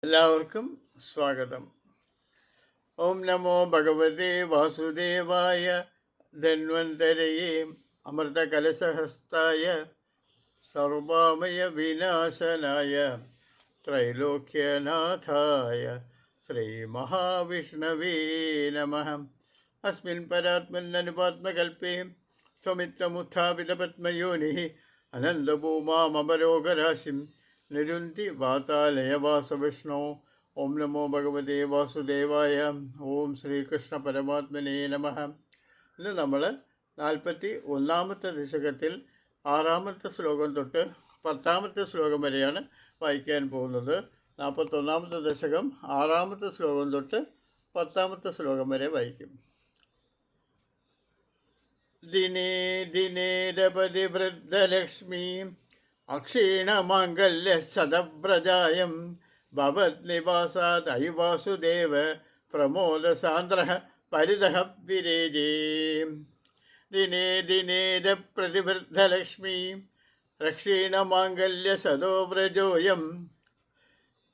എല്ലാവർക്കും സ്വാഗതം. ഓം നമോ ഭഗവതേ വാസുദേവായ ധന്വന്തരയേ അമൃതകലശഹസ്തായ സർവാമയ വിനാശനായ ത്രൈലോക്യനാഥായ ശ്രീമഹാവിഷ്ണവേ നമഃ. അസ്മിൻ പരാത്മന്നനുപാത്മകൽപേ സ്വമിത്രമുത്ഥാപിതപത്മയോനിഃ അനന്തഭൂമാമപരോഗരാശിം നിരുന്തി വാതാലയവാസവിഷ്ണു. ഓം നമോ ഭഗവതേ വാസുദേവായ. ഓം ശ്രീകൃഷ്ണ പരമാത്മനേ നമഃ. ഇന്ന് നമ്മൾ 41-ാമത്തെ ദശകത്തിൽ 6-ാമത്തെ ശ്ലോകം തൊട്ട് 10-ാമത്തെ ശ്ലോകം വരെയാണ് വായിക്കാൻ പോകുന്നത്. 41-ാമത്തെ ദശകം 6-ാമത്തെ ശ്ലോകം തൊട്ട് 10-ാമത്തെ ശ്ലോകം വരെ വായിക്കും. ദിനേ ദിനേ രപതി വൃദ്ധലക്ഷ്മീ അക്ഷീണമാംഗല്യ ശതവ്രജായം ഭവത്നിവാസാദ് I Vasudeva പ്രമോദസാന്ദ്രഃ പരിതഃ വിരേജേ. ദിനേ ദിനേര പ്രതിവൃദ്ധലക്ഷ്മീ രക്ഷീണമാംഗല്യ ശതോവ്രജോയം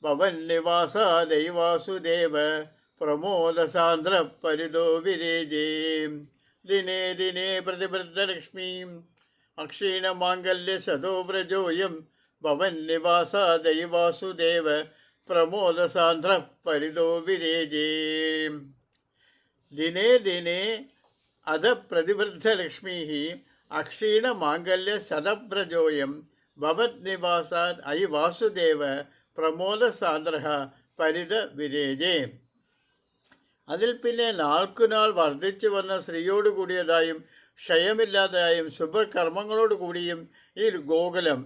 ഭവന്നിവാസാദ് I Vasudeva പ്രമോദസാന്ദ്ര പരിതോ വിരേജേ. ദിനേ ദിനേ പ്രതിവൃദ്ധലക്ഷ്മീ അക്ഷീണമാംഗല്യ ശതോവ്രജോയം ഭവന്നിവാസാദൈ Vasudeva പ്രമോദസാന്ദ്ര പരിതോ വിരേജേ. ദിനേ ദിനേ Adha പ്രതിവൃദ്ധലക്ഷ്മീ അക്ഷീണമാംഗല്യ ശതവ്രജോയം ഭവന്നിവാസാദ് I വാസുദേവ പ്രമോദസാന്ദ്ര പരിത വിരേജേ. അതിൽ പിന്നെ നാൾക്കുനാൾ വർദ്ധിച്ചു വന്ന സ്ത്രീയോട് കൂടിയതായും ക്ഷയമില്ലാതായും ശുഭകർമ്മങ്ങളോട് കൂടിയും ഈ ഗോകുലം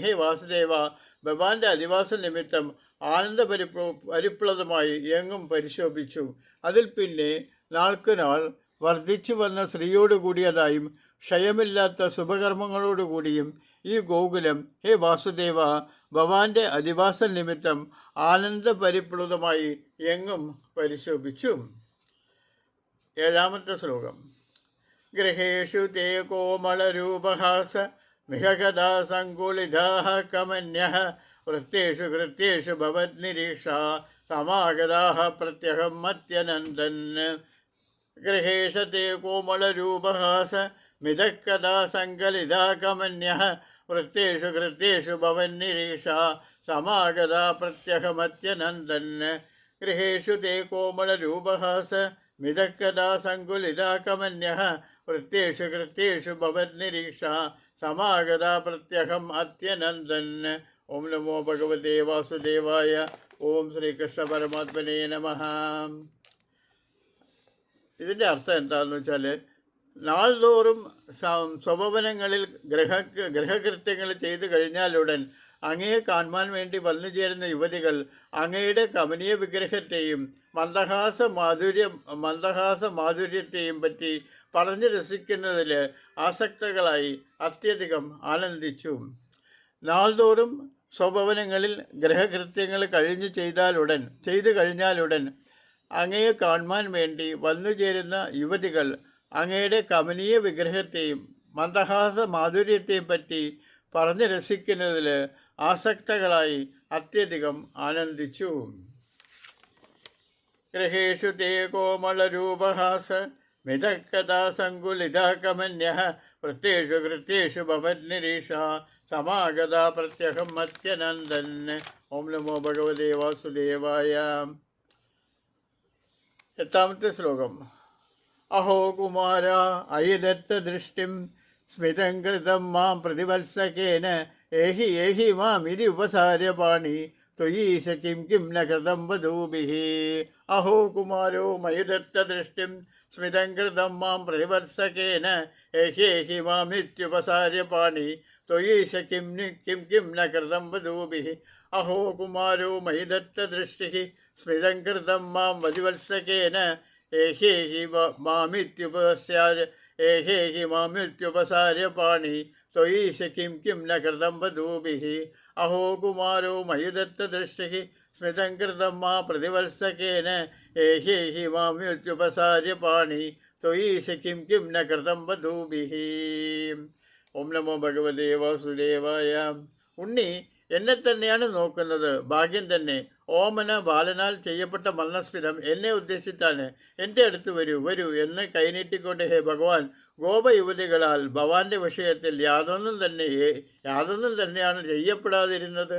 ഹേ വാസുദേവ ഭഗവാന്റെ അധിവാസ നിമിത്തം ആനന്ദ പരിപ്ലതമായി എങ്ങും പരിശോഭിച്ചു. അതിൽ പിന്നെ നാൾക്കുനാൾ വർദ്ധിച്ചു വന്ന സ്ത്രീയോട് കൂടിയതായും ക്ഷയമില്ലാത്ത ശുഭകർമ്മങ്ങളോടുകൂടിയും ഈ ഗോകുലം ഹേ വാസുദേവ ഭഗവാന്റെ അധിവാസ നിമിത്തം ആനന്ദ പരിപ്ലുതമായി എങ്ങും പരിശോഭിച്ചു. 7-ാമത്തെ ശ്ലോകം. ഗൃഹേഷു തേ കോമളരൂപഹാസ മിഹകഥാ സങ്കുളിതാഃ കമന്യഃ വൃത്തേഷു കൃത്യേഷു ഭവദ്നിരീക്ഷാ സമാഗതാഃ പ്രത്യഹം മത്യനന്ദൻ. ഗൃഹേഷ തേ കോമളരൂപഹാസ മിഥക്കഥാ സങ്കലിതാ കമന്യഃ വൃത്തേഷു കൃത്യേഷു ഭവന്നിരീക്ഷാ സമാഗതാ പ്രത്യഹമത്യനന്ദൻ. ഗൃഹേഷു തേ കോമളരൂപഹാസ മിഥക്കഥാ സങ്കുലിതാ കമന്യഃ വൃത്തേഷു കൃത്യേഷു ഭവന്നിരീക്ഷാ സമാഗതാ പ്രത്യഹം അത്യനന്ദൻ. ഓം നമോ ഭഗവതേ വാസുദേവായ. ഓം ശ്രീകൃഷ്ണ പരമാത്മനേ നമഃ. ഇതിൻ്റെ അർത്ഥം എന്താണെന്ന് വെച്ചാൽ, നാൾതോറും സ്വഭവനങ്ങളിൽ ഗൃഹകൃത്യങ്ങൾ ചെയ്തു കഴിഞ്ഞാലുടൻ അങ്ങയെ കാണുവാൻ വേണ്ടി വന്നു ചേരുന്ന യുവതികൾ അങ്ങയുടെ കമനീയ വിഗ്രഹത്തെയും മന്ദഹാസ മാധുര്യത്തെയും പറ്റി പറഞ്ഞു രസിക്കുന്നതിൽ ആസക്തകളായി അത്യധികം ആനന്ദിച്ചു. നാൾതോറും സ്വഭവനങ്ങളിൽ ഗൃഹകൃത്യങ്ങൾ ചെയ്തു കഴിഞ്ഞാലുടൻ അങ്ങയെ കാണുവാൻ വേണ്ടി വന്നു ചേരുന്ന യുവതികൾ അങ്ങയുടെ കമനീയ വിഗ്രഹത്തെയും മന്ദഹാസ മാധുര്യത്തെയും പറ്റി പറഞ്ഞു രസിക്കുന്നതിൽ ആസക്തകളായി അത്യധികം ആനന്ദിച്ചു. ഗൃഹേഷു തേ കോമളരൂപഹാസ മിഥക്കഥാ സങ്കുലിതാ കമന്യഃ വൃത്തേഷു കൃത്യേഷു ഭവന്നിരീക്ഷാ സമാഗതാ പ്രത്യഹം മത്യനന്ദൻ. ഓം നമോ ഭഗവതേ വാസുദേവായ. 8-ാമത്തെ ശ്ലോകം. അഹോ കുമാര അയദത്തദൃഷ്ടിം സ്മിതം കൃതം മാം പ്രതിവത്സകേന ഏഹി ഏഹി മാമിതി ഉപസാര്യ പാണി ത്വയീശ കിം കിം ന കൃതം വധൂഭിഃ. അഹോ കുമാരോ മയുദത്തദൃഷ്ടിം സ്മിതം കൃതം മാം പ്രതിവത്സകേന ഏഹി ഏഹി മാമിത്യുപസാര്യ പാണി ത്വയീശ കിം കിം ന കൃതം വധൂഭിഃ. അഹോ കുമാരോ മയുദത്തദൃഷ്ടിഃ സ്മിതം കൃതം മാം വധിവത്സകേന ഏഹേഹി മാമിത്യുപസാര്യ പാണി ത്വയീശ കിം കിം ന കൃതം വധൂഭിഃ. അഹോ കുമാരോ മയുദത്തദൃഷ്ടിഃ സ്മിതം കൃതം മാ പ്രതിവത്സകേന ഏഹേഹി മാമിത്യുപസാര്യ പാണി ത്വയീശ കിം കിം ന കൃതം വധൂഭിഃ. ഓം നമോ ഭഗവതേ വാസുദേവായ. ഉണ്ണി എന്നെ തന്നെയാണ് നോക്കുന്നത്. ഭാഗ്യം തന്നെ. ഓമന ബാലനാൽ ചെയ്യപ്പെട്ട മരണസ്മിതം എന്നെ ഉദ്ദേശിച്ചാണ്. എൻ്റെ അടുത്ത് വരൂ വരൂ എന്ന് കൈനീട്ടിക്കൊണ്ട് ഹേ ഭഗവാൻ ഗോപയുവതികളാൽ ഭവാന്റെ വിഷയത്തിൽ യാതൊന്നും തന്നെയാണ് ചെയ്യപ്പെടാതിരുന്നത്.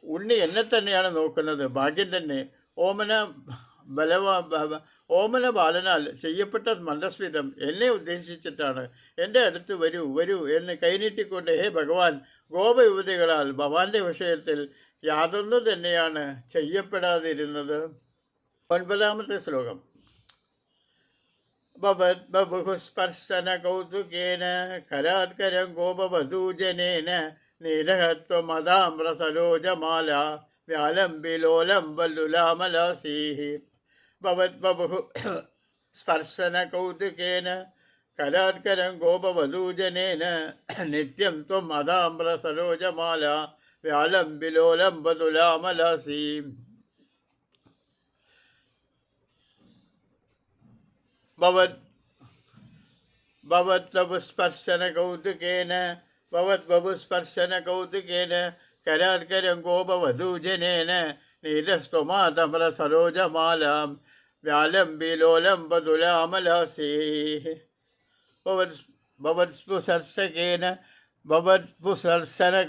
ഉണ്ണി എന്നെ തന്നെയാണ് നോക്കുന്നത്. ഭാഗ്യം തന്നെ. ഓമന ഓമന ബാലനാൽ ചെയ്യപ്പെട്ട മന്ദസ്മിതം എന്നെ ഉദ്ദേശിച്ചിട്ടാണ്. എൻ്റെ അടുത്ത് വരൂ വരൂ എന്ന് കൈനീട്ടിക്കൊണ്ട് ഹേ ഭഗവാൻ ഗോപയുവതികളാൽ ഭവാന്റെ വിഷയത്തിൽ യാതൊന്നും തന്നെയാണ് ചെയ്യപ്പെടാതിരുന്നത്. 9ാമത്തെ ശ്ലോകം. ബഹുസ്പർശന കൗതുകേന കരാത്കരം ഗോപവധൂജനേന നീലഹത്വമതാമ്രസരോജമാല വ്യാലംബിലോലംബല്ലുലാമലാസീः ഭവദ്ബഹു സ്പർശന കൗതുകേന കരാത്കരം ഗോപവധൂജനേന നിത്യം ത്വം അതാമ്രസരോജമാല വ്യാലംബിലോലംബതുലാമലാസീം. ഭവദ്ബഹുസ്പർശന കൗതുകേന കരാത്കരം ഗോപവധൂജനേന നീലസ്ത്വമാതമ്രസരോജമാലാം വ്യാലംബിലോലംബതുലാമലാസീः ഭവത്സ്പുസർശന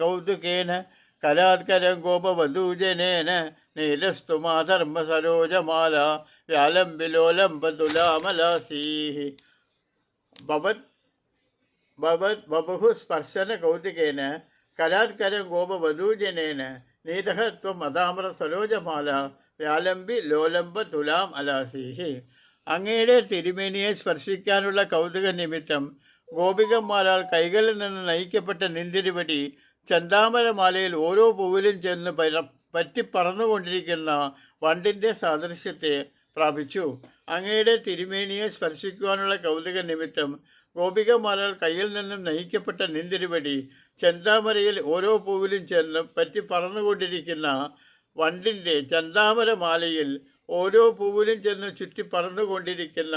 കൗതുകേന കരാത്കരം ഗോപവധൂജനേന നീലസ്തുമാധർമ്മസരോജമാല വ്യാലംബിലോലംബതുലാമലാസീः ബഭുഃ സ്പർശന കൗതുകേന കരാത്കരം ഗോപവധൂജനേന നീതഃ ത്വം അതാമ്രസരോജമാല വ്യാലംബി ലോലംബ തുലാം അലാസീഹി. അങ്ങയുടെ തിരുമേനിയെ സ്പർശിക്കാനുള്ള കൗതുക നിമിത്തം ഗോപികന്മാരാൽ കൈകളിൽ നിന്ന് നയിക്കപ്പെട്ട നിന്തിരുവടി ചന്താമരമാലയിൽ ഓരോ പൂവിലും ചെന്ന് പറ്റി പറന്നുകൊണ്ടിരിക്കുന്ന വണ്ടിൻ്റെ സാദൃശ്യത്തെ പ്രാപിച്ചു. അങ്ങയുടെ തിരുമേനിയെ സ്പർശിക്കുവാനുള്ള കൗതുക നിമിത്തം ഗോപികമാരാൽ കയ്യിൽ നിന്നും നയിക്കപ്പെട്ട നിന്തിരുവടി ചെന്താമരയിൽ ഓരോ പൂവിലും ചെന്ന് പറ്റി പറന്നുകൊണ്ടിരിക്കുന്ന വണ്ടിൻ്റെ ചന്താമരമാലയിൽ ഓരോ പൂവിലും ചെന്ന് ചുറ്റി പറന്നുകൊണ്ടിരിക്കുന്ന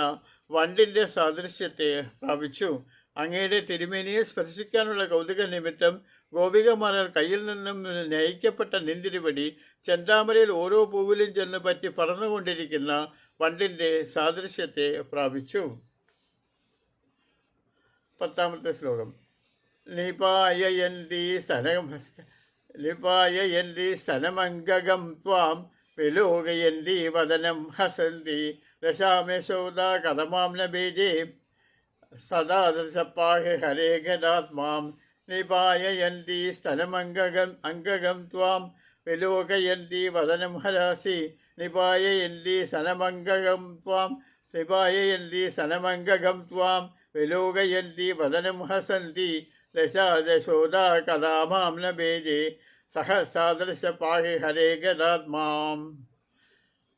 വണ്ടിൻ്റെ സാദൃശ്യത്തെ പ്രാപിച്ചു. അങ്ങയുടെ തിരുമേനിയെ സ്പർശിക്കാനുള്ള കൗതുക നിമിത്തം ഗോപികമാരാൽ കയ്യിൽ നിന്നും നയിക്കപ്പെട്ട നിന്തിരുവടി ചെന്താമരയിൽ ഓരോ പൂവിലും ചെന്ന് പറ്റി പറന്നുകൊണ്ടിരിക്കുന്ന വണ്ടിൻ്റെ സാദൃശ്യത്തെ പ്രാപിച്ചു. 10ാമത്തെ ശ്ലോകം. നിപായയന്തി സ്തനമംഗകം ത്വാം വിലോകയന്തി വദനം ഹസന്തി ദശാമയശോദ കഥമാം ന ബീജേ സദാദൃശപാഹി ഹരേ ഗദാത്മാം നിപായയന്തി സ്തനമംഗകം ത്വാം വിലോകയന്തി വദനം ഹരാസി നിപായയന്തി സ്തനമംഗകം ത്വാം വിലോകയന്തി വദനം ഹസന്തി ദശാദശോദാ കഥാമാം ന ബീജേ സഹസാദൃശപാഹി ഹരേ ഗദാത്മാം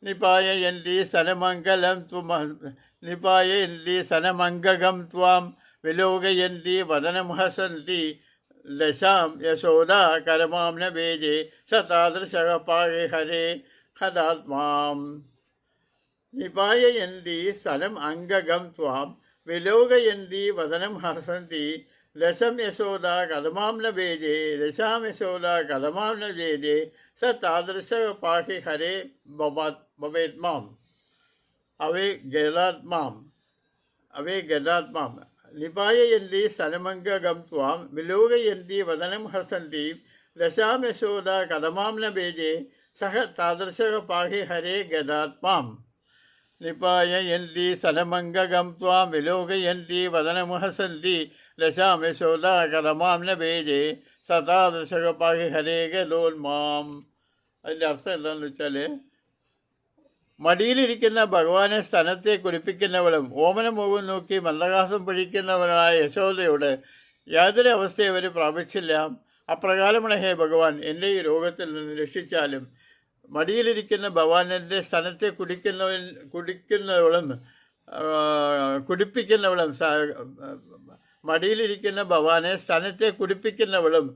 നിപായയന്തി സനമംഗകം ത്വാം വിലോകയന്തി വദനം ഹസന്തി ദശാം യശോദാ കരമാം ന ബീജേ സതാദൃശഃ പാഹി ഹരേ ഹദാത്മാം. നിപായയന്തി സനം അംഗകം ത്വാം വിലോകയന്തി വദനം ഹസന്തി ദശം യശോദാ കഥമാം ന ബീജേ സ താദൃശ പാഹി ഹരേ ഭവേത്മാം അവേ ഗദാത്മാം. നിപായയന്തി സനമംഗകം ത്വാം വിലോകയന്തി വദനം ഹസന്തി ദശാം യശോദാ കഥമാം ന ബീജേ സഹ താദൃശ പാഹി ഹരേ ഗദാത്മാം. നിപായയന്തി സനമംഗകം ത്വാം വിലോകയന്തി വദനം ഹസന്തി ദശാം യശോദാ കഥമാം ന ബീജേ സതാദൃശ പാഹി ഹരേ ഗദോത്മാം. അതിൻ്റെ അർത്ഥം എന്താണെന്ന് വെച്ചാൽ, മടിയിലിരിക്കുന്ന ഭഗവാനെ സ്തനത്തെ കുടിപ്പിക്കുന്നവളും ഓമനമുഖം നോക്കി മന്ദഹാസം പൊഴിക്കുന്നവനായ യശോദയോട് യാതൊരു അവസ്ഥയെ അവർ പ്രാപിച്ചില്ല. അപ്രകാരമുള്ള ഹേ ഭഗവാൻ, എൻ്റെ ഈ രോഗത്തിൽ നിന്ന് രക്ഷിച്ചാലും. മടിയിലിരിക്കുന്ന ഭഗവാനെ സ്തനത്തെ കുടിപ്പിക്കുന്നവളും മടിയിലിരിക്കുന്ന ഭഗവാനെ സ്തനത്തെ കുടിപ്പിക്കുന്നവളും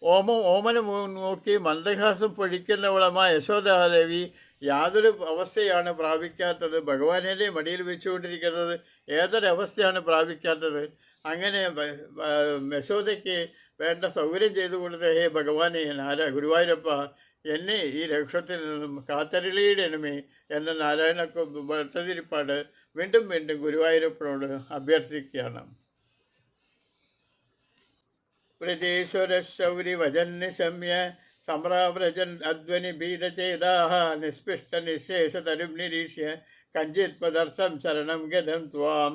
ഓമനമുഖം നോക്കി മന്ദഹാസം പൊഴിക്കുന്നവളുമായ യശോദാദേവി യാതൊരു അവസ്ഥയാണ് പ്രാപിക്കാത്തത്. ഭഗവാനെ മടിയിൽ വെച്ചുകൊണ്ടിരിക്കുന്നത് ഏതൊരവസ്ഥയാണ് പ്രാപിക്കാത്തത്? അങ്ങനെ യശോദയ്ക്ക് വേണ്ട സൗകര്യം ചെയ്തു കൊടുത്ത ഹേ ഭഗവാനെ ഗുരുവായൂരപ്പ എന്നെ ഈ രക്ഷത്തിൽ നിന്നും കാത്തരുളിയിടണമേ എന്ന നാരായണ ഭട്ടതിരിപ്പാട് വീണ്ടും വീണ്ടും ഗുരുവായൂരപ്പനോട് അഭ്യർത്ഥിക്കുകയാണ്. വ്രജേശ്വര ശൗരി വജന്യശമ്യ സമ്രാവ്രജൻ അധ്വനി ഭീതചേതാഹ നിസ്പൃഷ്ട നിശേഷതരും നിരീക്ഷ്യ കഞ്ചിത് പദർത്ഥം ശരണം ഗതം ത്വാം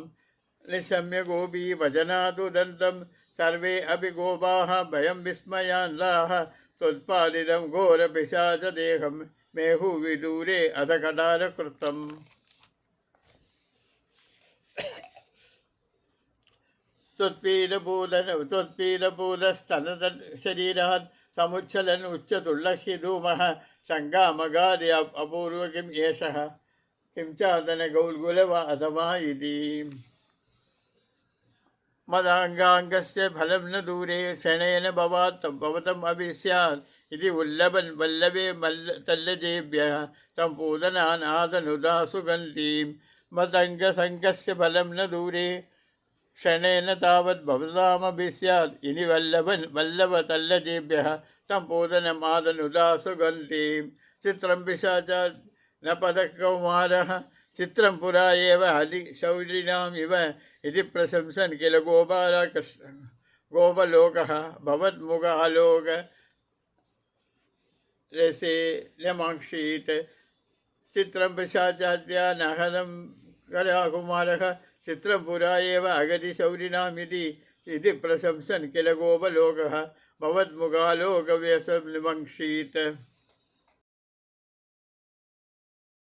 നിശമ്യ ഗോപീ വചനാതുദന്തം സർവേ അപി ഗോപാഹ ഭയം വിസ്മയാന്താഹ ത്വത്പാദിതം ഘോരപിശാചദേഹം മേഹു വിദൂരേ അധ കടാരകൃതം. त्वत्पीडपूलस्तनद शरीरात् समुच्छलन् उच्चतुल्लह्य धूमः शङ्गामगादि अपूर्व किं एषः किं चादन गौल्गुलव अथवा इति. मदाङ्गाङ्गस्य फलं न दूरे क्षणेन भवतम् अपि स्यात् इति उल्लभन् वल्लभे तल्लजेभ्यः सम्पूदनानादनुदा सुगन्धीं. मदङ्गसङ्गस्य फलं न दूरे क्षणेन तावत् भवतामपि स्यात् इति वल्लभतल्लजेभ्यः सम्पूदनमादनुदा सुगन्धीं. चित्रं पिशाचात् न पदकौमारः चित्रं पुरा एव अधिशौरिणाम् इव इति प्रशंसन् किल गोपालकृष्ण गोपलोकः भवद्मुखालोक रसे यमाक्षीत्. चित्रं पिशाचाद्या नहनं कलाकुमारः चित्रं पुरा एव अगतिशौरिणामिति प्रशंसन् किल गोपलोकः भवद्मुखालोकव्यसं निमङ्क्षीत्.